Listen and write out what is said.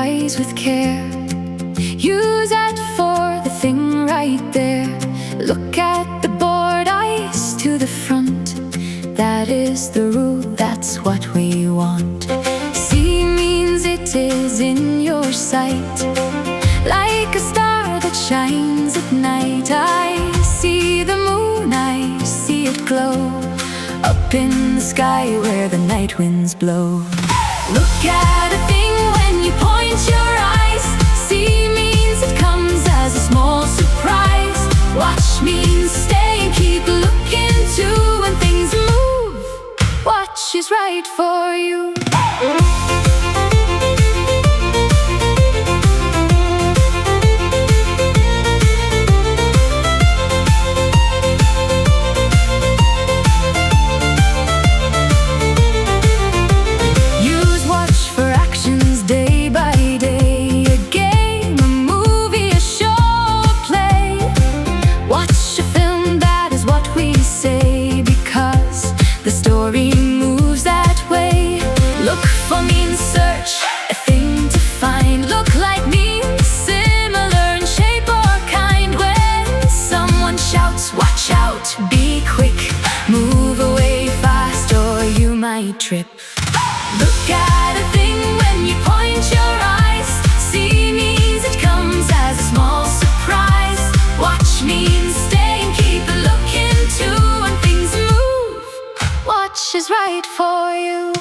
eyes with care. Use that for the thing right there. Look at the board, eyes to the front. That is the rule, that's what we want. See means it is in your sight, like a star that shines at night. I see the moon, I see it glow, up in the sky where the night winds blow. Look at a thing when you point your eyes. See means it comes as a small surprise. Watch means stay and keep looking too. When things move, watch is right for you. Look for means search, a thing to find. Look like means similar in shape or kind. When someone shouts, watch out, be quick. Move away fast or you might trip. Look at a thing when you point your eyes. See means it comes as a small surprise. Watch means stay and keep looking too. When things move, watch is right for you.